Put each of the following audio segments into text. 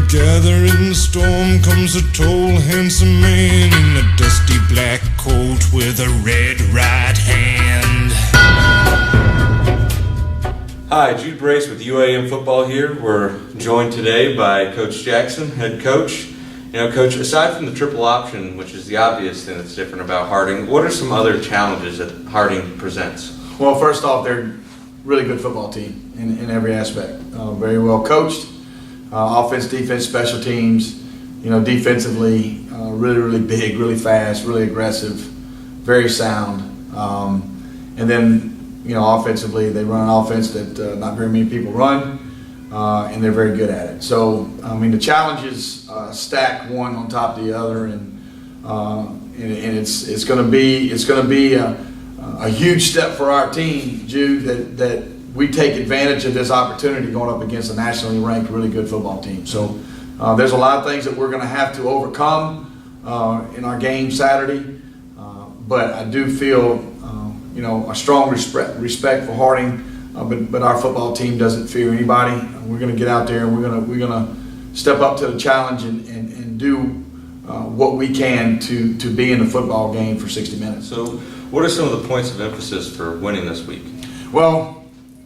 gathering storm comes a tall, handsome man in a dusty black coat with a red right hand. Hi, Jude Brace with UAM Football here. We're joined today by Coach Jackson, head coach. You know, Coach, aside from the triple option, which is the obvious thing that's different about Harding, what are some other challenges that Harding presents? Well, first off, they're a really good football team in every aspect. Very well coached, offense, defense, special teams. You know, defensively, really, really big, really fast, really aggressive, very sound. And then, you know, offensively, they run an offense that not very many people run, and they're very good at it. So, I mean, the challenges stack one on top of the other, and it's going to be a huge step for our team, Jude, that we take advantage of this opportunity going up against a nationally ranked, really good football team. So, there's a lot of things that we're going to have to overcome in our game Saturday, but I do feel you know, a strong respect for Harding, but our football team doesn't fear anybody. We're going to get out there and we're gonna step up to the challenge and do what we can to be in the football game for 60 minutes. So, what are some of the points of emphasis for winning this week? Well,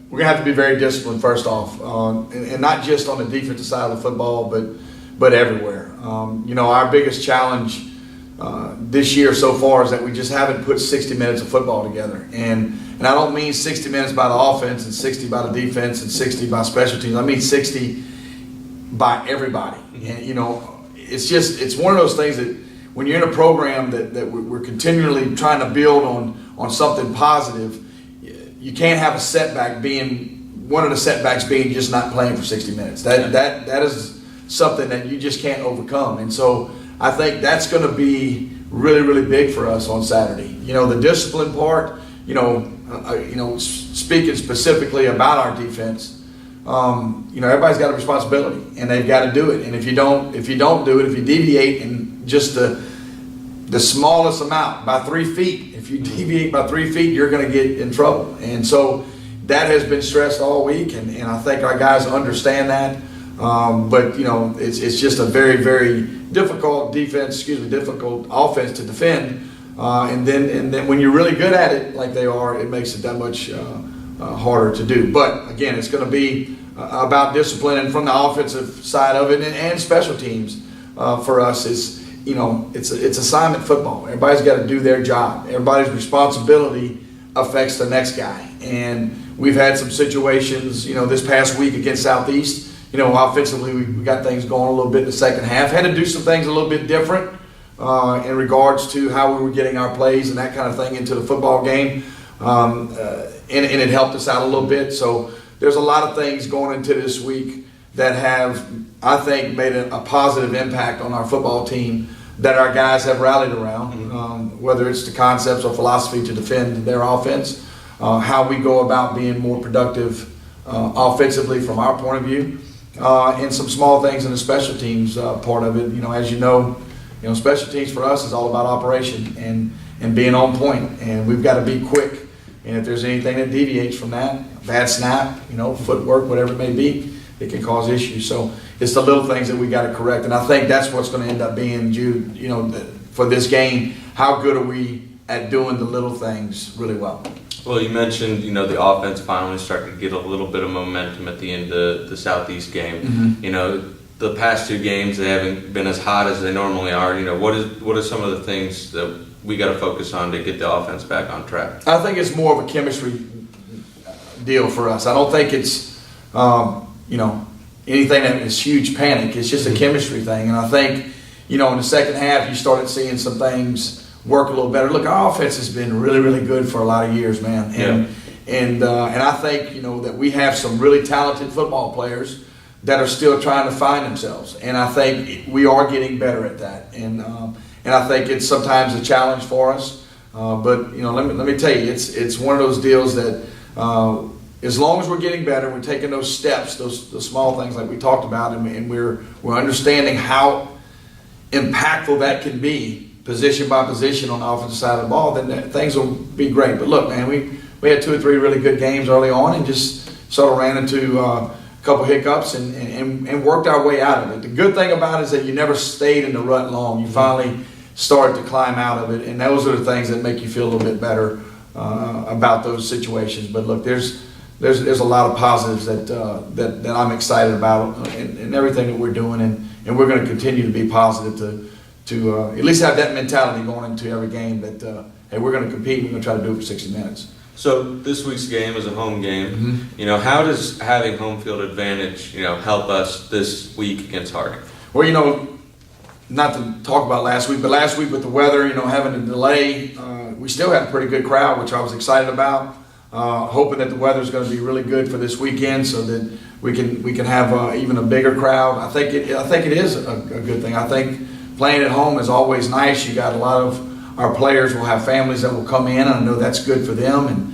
we're going to have to be very disciplined first off, and not just on the defensive side of the football, but everywhere. You know, our biggest challenge this year so far is that we just haven't put 60 minutes of football together. And I don't mean 60 minutes by the offense and 60 by the defense and 60 by special teams. I mean 60 by everybody. And, you know, it's one of those things that when you're in a program that we're continually trying to build on something positive, you can't have a setback being, one of the setbacks being just not playing for 60 minutes. That is something that you just can't overcome. And so I think that's going to be really, really big for us on Saturday. You know, the discipline part, you know, speaking specifically about our defense, you know, everybody's got a responsibility and they've got to do it. And if you don't do it, if you deviate in just the smallest amount, by 3 feet, if you deviate by 3 feet, you're going to get in trouble. And so that has been stressed all week, and I think our guys understand that. But you know, it's just a very, very difficult difficult offense to defend. And then when you're really good at it, like they are, it makes it that much harder to do. But again, it's going to be about discipline, and from the offensive side of it, and special teams for us is, you know, it's assignment football. Everybody's got to do their job. Everybody's responsibility affects the next guy, and we've had some situations, you know, this past week against Southeast. You know, offensively, we got things going a little bit in the second half. Had to do some things a little bit different in regards to how we were getting our plays and that kind of thing into the football game. And it helped us out a little bit. So there's a lot of things going into this week that have, I think, made a positive impact on our football team that our guys have rallied around, whether it's the concepts or philosophy to defend their offense, how we go about being more productive offensively from our point of view, and some small things in the special teams part of it. You know, as you know, special teams for us is all about operation and being on point, and we've got to be quick. And if there's anything that deviates from that, bad snap, you know, footwork, whatever it may be, it can cause issues. So it's the little things that we got to correct, and I think that's what's going to end up being, Jude, you know, for this game. How good are we at doing the little things really well? Well, you mentioned, you know, the offense finally started to get a little bit of momentum at the end of the Southeast game. Mm-hmm. You know, the past two games, they haven't been as hot as they normally are. You know, what are some of the things that we got to focus on to get the offense back on track? I think it's more of a chemistry deal for us. I don't think it's, you know, anything that is huge panic. It's just a chemistry thing. And I think, you know, in the second half, you started seeing some things work a little better. Look, our offense has been really, really good for a lot of years, man. And I think, you know, that we have some really talented football players that are still trying to find themselves. And I think we are getting better at that. And I think it's sometimes a challenge for us. But, you know, let me tell you, it's one of those deals that as long as we're getting better, we're taking those steps, those small things like we talked about, and we're understanding how impactful that can be, position by position on the offensive side of the ball, then things will be great. But look, man, we had 2 or 3 really good games early on and just sort of ran into couple hiccups and worked our way out of it. The good thing about it is that you never stayed in the rut long. You finally started to climb out of it, and those are the things that make you feel a little bit better about those situations. But look, there's a lot of positives that I'm excited about in everything that we're doing, and we're going to continue to be positive to at least have that mentality going into every game that hey, we're going to compete. We're going to try to do it for 60 minutes. So this week's game is a home game. Mm-hmm. How does having home field advantage, help us this week against Harding? Well, not to talk about last week, but last week with the weather, having a delay, we still had a pretty good crowd, which I was excited about. Hoping that the weather is going to be really good for this weekend, so that we can have even a bigger crowd. I think it is a good thing. I think playing at home is always nice. You got a lot of our players will have families that will come in, and I know that's good for them. And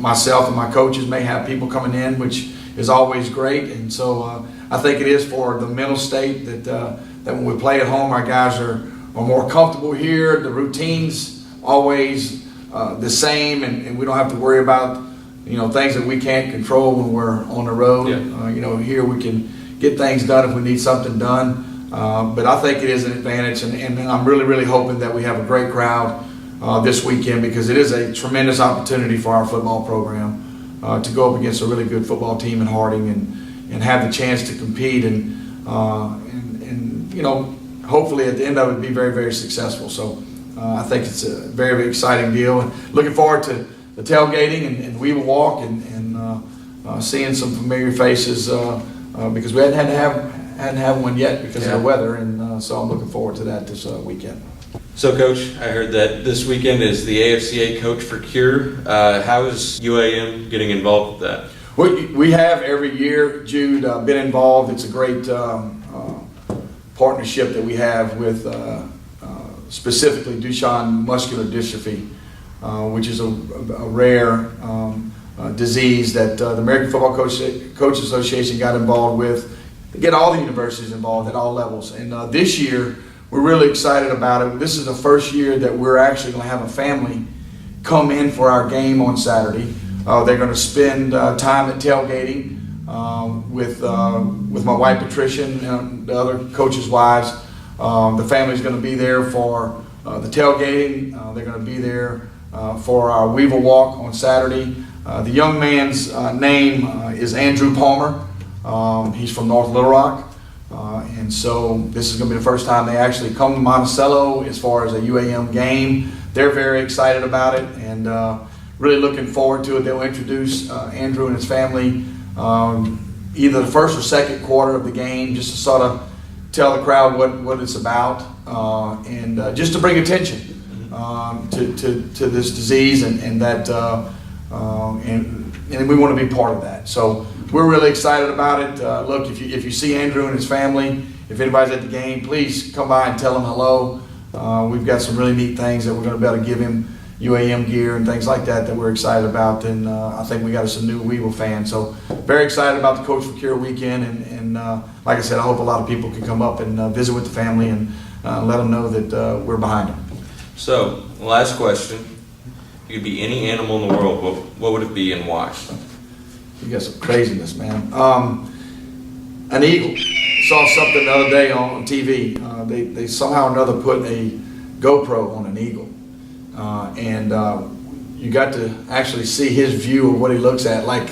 myself and my coaches may have people coming in, which is always great. And so I think it is for the mental state that when we play at home, our guys are more comfortable here. The routine's always the same, and we don't have to worry about things that we can't control when we're on the road. Yeah. Here we can get things done if we need something done. But I think it is an advantage, and I'm really, really hoping that we have a great crowd this weekend, because it is a tremendous opportunity for our football program to go up against a really good football team in Harding and have the chance to compete and hopefully at the end of it be very, very successful. So I think it's a very, very exciting deal, and looking forward to the tailgating and Weevil walk and seeing some familiar faces because we hadn't had one yet because of the weather, and so I'm looking forward to that this weekend. So, Coach, I heard that this weekend is the AFCA Coach for Cure. How is UAM getting involved with that? We have every year, Jude, been involved. It's a great partnership that we have with specifically Duchenne muscular dystrophy, which is a rare disease that the American Football Coaches Association got involved with. They get all the universities involved at all levels. And this year, we're really excited about it. This is the first year that we're actually going to have a family come in for our game on Saturday. They're going to spend time at tailgating with my wife Patricia and the other coaches' wives. The family's going to be there for the tailgating. They're going to be there for our Weevil walk on Saturday. The young man's name is Andrew Palmer. He's from North Little Rock. And so this is going to be the first time they actually come to Monticello as far as a UAM game. They're very excited about it and really looking forward to it. They'll introduce Andrew and his family either the first or second quarter of the game, just to sort of tell the crowd what it's about and just to bring attention to this disease and that and we want to be part of that. So we're really excited about it. Look, if you see Andrew and his family, if anybody's at the game, please come by and tell him hello. We've got some really neat things that we're going to be able to give him, UAM gear and things like that we're excited about. And I think we got some new Weevil fans. So very excited about the Coach for Cure weekend. And like I said, I hope a lot of people can come up and visit with the family and let them know that we're behind them. So, last question. If you could be any animal in the world, what would it be and why? You got some craziness, man. An eagle. Saw something the other day on TV. They somehow or another put a GoPro on an eagle. And you got to actually see his view of what he looks at, like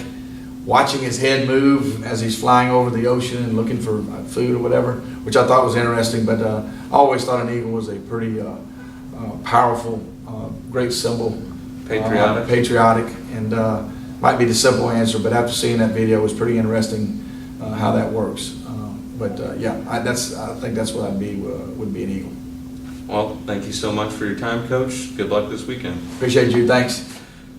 watching his head move as he's flying over the ocean and looking for food or whatever, which I thought was interesting. But I always thought an eagle was a pretty powerful, great symbol. Patriotic, and might be the simple answer, but after seeing that video, it was pretty interesting how that works. I think that's what I'd be would be an eagle. Well, thank you so much for your time, Coach. Good luck this weekend. Appreciate you. Thanks.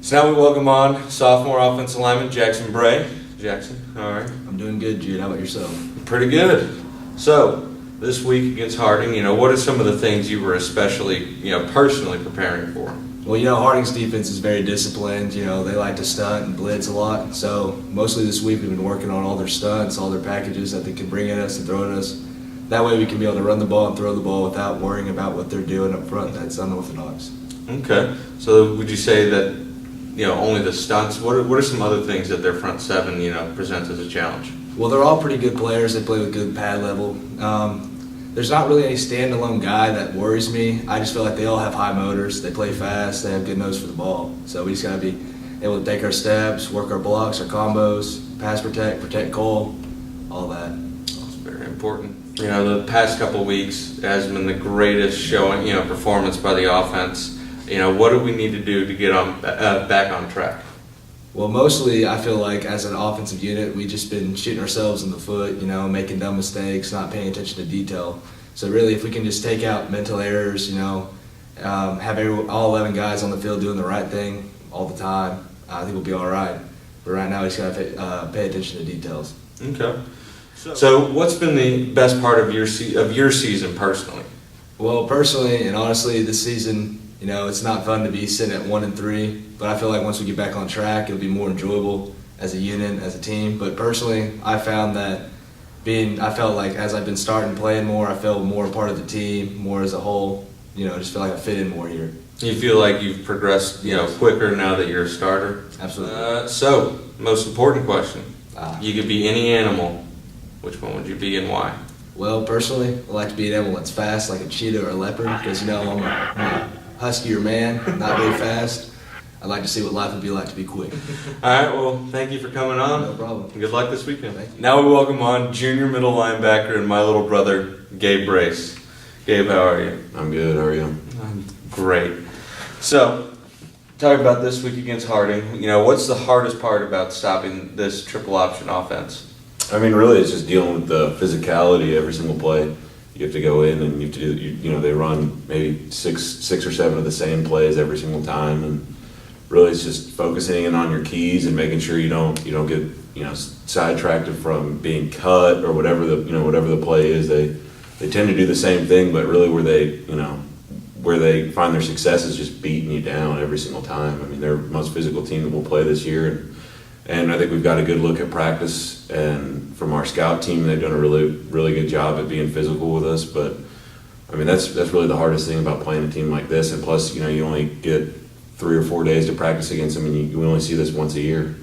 So now we welcome on sophomore offensive lineman Jackson Bray. Jackson, all right. I'm doing good, Jude. How about yourself? Pretty good. So this week against Harding, what are some of the things you were especially, personally preparing for? Well, Harding's defense is very disciplined. They like to stunt and blitz a lot. So mostly this week we've been working on all their stunts, all their packages that they can bring at us and throw at us. That way we can be able to run the ball and throw the ball without worrying about what they're doing up front. That's unorthodox. Okay. So would you say that only the stunts. What are some other things that their front seven, presents as a challenge? Well, they're all pretty good players. They play with good pad level. There's not really any standalone guy that worries me. I just feel like they all have high motors. They play fast. They have good nose for the ball. So we just got to be able to take our steps, work our blocks, our combos, pass protect Cole, all that. That's very important. The past couple of weeks has been the greatest showing, performance by the offense. What do we need to do to get on back on track? Well, mostly I feel like as an offensive unit, we've just been shooting ourselves in the foot, making dumb mistakes, not paying attention to detail. So really, if we can just take out mental errors, have all 11 guys on the field doing the right thing all the time, I think we'll be all right. But right now, we just got to pay attention to details. Okay. So what's been the best part of your season personally? Well, personally and honestly, this season, it's not fun to be sitting at 1-3, but I feel like once we get back on track, it'll be more enjoyable as a unit, as a team. But personally, I found that I felt like as I've been starting playing more, I felt more a part of the team, more as a whole. Just feel like I fit in more here. You feel like you've progressed, quicker now that you're a starter? Absolutely. So, most important question. You could be any animal. Which one would you be and why? Well, personally, I like to be an animal that's fast, like a cheetah or a leopard, because, I'm a huskier man, not very fast. I'd like to see what life would be like to be quick. All right, well, thank you for coming on. No problem. Good luck this weekend. Thank you. Now we welcome on junior middle linebacker and my little brother, Gabe Brace. Gabe, how are you? I'm good. How are you? I'm great. So, talk about this week against Harding. What's the hardest part about stopping this triple option offense? I mean, really, it's just dealing with the physicality every single play. You have to go in and you have to do. They run maybe six or seven of the same plays every single time, and really, it's just focusing in on your keys and making sure you don't get sidetracked from being cut or whatever the play is. They tend to do the same thing, but really where they find their success is just beating you down every single time. I mean, they're the most physical team that will play this year, and I think we've got a good look at practice, and from our scout team, they've done a really, really good job at being physical with us. But I mean, that's really the hardest thing about playing a team like this, and plus, you only get 3 or 4 days to practice against them, and you only see this once a year.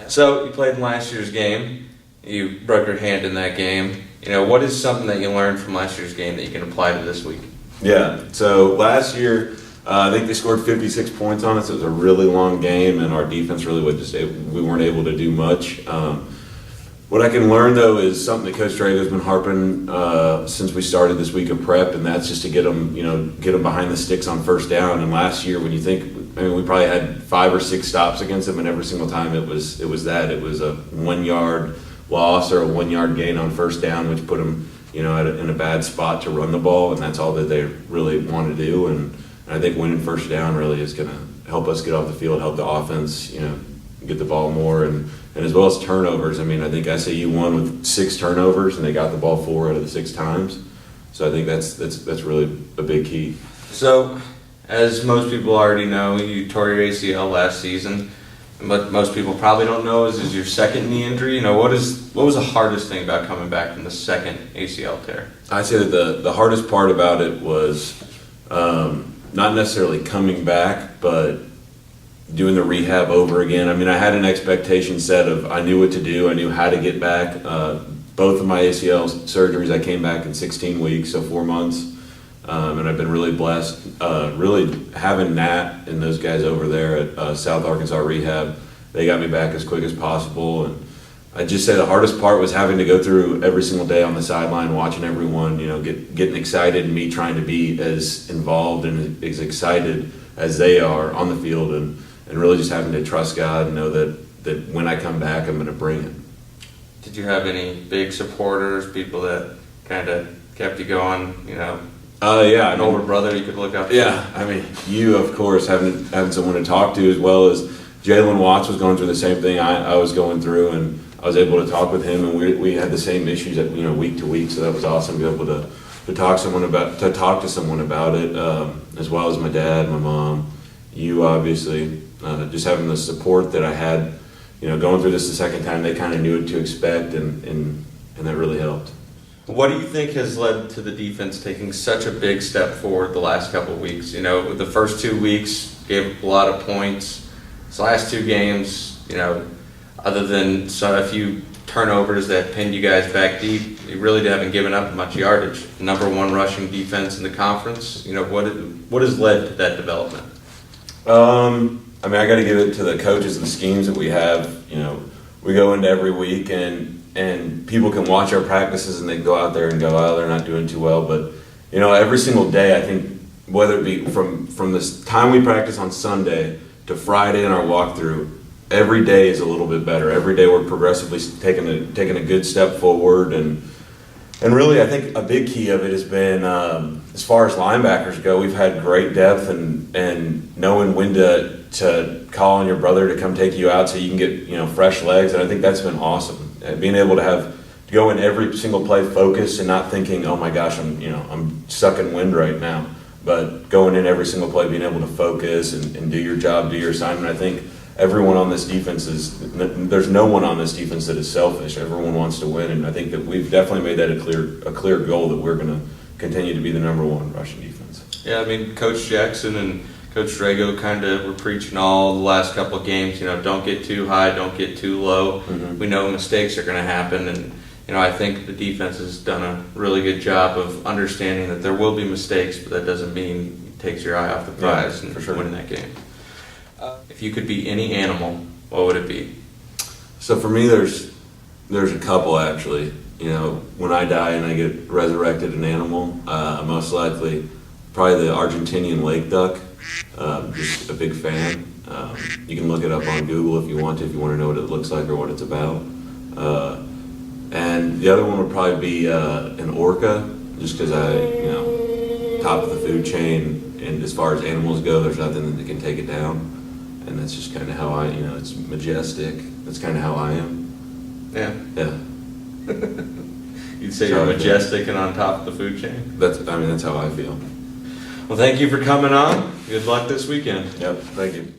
So you played in last year's game. You broke your hand in that game. What is something that you learned from last year's game that you can apply to this week? Yeah, so last year, I think they scored 56 points on us. It was a really long game, and our defense really we weren't able to do much. What I can learn, though, is something that Coach Drago's been harping since we started this week of prep, and that's just to get them behind the sticks on first down. And last year, when you think, we probably had 5 or 6 stops against them, and every single time it was a 1 yard loss or a 1 yard gain on first down, which put them in a bad spot to run the ball, and that's all that they really want to do. And I think winning first down really is going to help us get off the field, help the offense, get the ball more, and as well as turnovers. I mean, I think SAU won with 6 turnovers, and they got the ball 4 out of the 6 times. So I think that's really a big key. So, as most people already know, you tore your ACL last season. But most people probably don't know is your second knee injury. What was the hardest thing about coming back from the second ACL tear? I'd say that the hardest part about it was not necessarily coming back, but doing the rehab over again. I mean, I had an expectation set of I knew what to do. I knew how to get back. Both of my ACL surgeries, I came back in 16 weeks, so 4 months. And I've been really blessed, really having Nat and those guys over there at South Arkansas Rehab. They got me back as quick as possible. And I just say the hardest part was having to go through every single day on the sideline, watching everyone, getting excited, and me trying to be as involved and as excited as they are on the field, and really just having to trust God and know that when I come back, I'm going to bring it. Did you have any big supporters, people that kind of kept you going, Yeah, an older brother you could look up to? Yeah, I mean, you, of course, having someone to talk to, as well as Jalen Watts was going through the same thing I was going through, and I was able to talk with him, and we had the same issues week to week, so that was awesome to be able to talk to someone about it, as well as my dad, my mom, you, obviously, just having the support that I had, going through this the second time. They kind of knew what to expect, and that really helped. What do you think has led to the defense taking such a big step forward the last couple of weeks? The first 2 weeks gave up a lot of points. These last 2 games, other than a few turnovers that pinned you guys back deep, you really haven't given up much yardage. Number 1 rushing defense in the conference. What has led to that development? I mean, I got to give it to the coaches and the schemes that we have. We go into every week and people can watch our practices and they go out there and go, oh, they're not doing too well. But, every single day, I think, whether it be from the time we practice on Sunday to Friday in our walkthrough, every day is a little bit better. Every day we're progressively taking a good step forward. And really, I think a big key of it has been, as far as linebackers go, we've had great depth and knowing when to call on your brother to come take you out so you can get fresh legs, and I think that's been awesome. Being able to go in every single play focused and not thinking, oh my gosh, I'm sucking wind right now, but going in every single play, being able to focus and do your job, do your assignment. I think everyone on this defense there's no one on this defense that is selfish. Everyone wants to win, and I think that we've definitely made that a clear goal that we're going to continue to be the number 1 rushing defense. Yeah, I mean, Coach Jackson and Coach Drago kind of were preaching all the last couple of games, don't get too high, don't get too low. Mm-hmm. We know mistakes are going to happen, and I think the defense has done a really good job of understanding that there will be mistakes, but that doesn't mean it takes your eye off the prize and for sure. winning that game. If you could be any animal, what would it be? So for me, there's a couple actually. When I die and I get resurrected an animal, most likely probably the Argentinian lake duck. Just a big fan. You can look it up on Google if you want to know what it looks like or what it's about. And the other one would probably be an orca, just because top of the food chain, and as far as animals go, there's nothing that can take it down. And that's just kind of how it's majestic. That's kind of how I am. Yeah. Yeah. You'd say you're majestic and on top of the food chain? That's how I feel. Well, thank you for coming on. Good luck this weekend. Yep, thank you.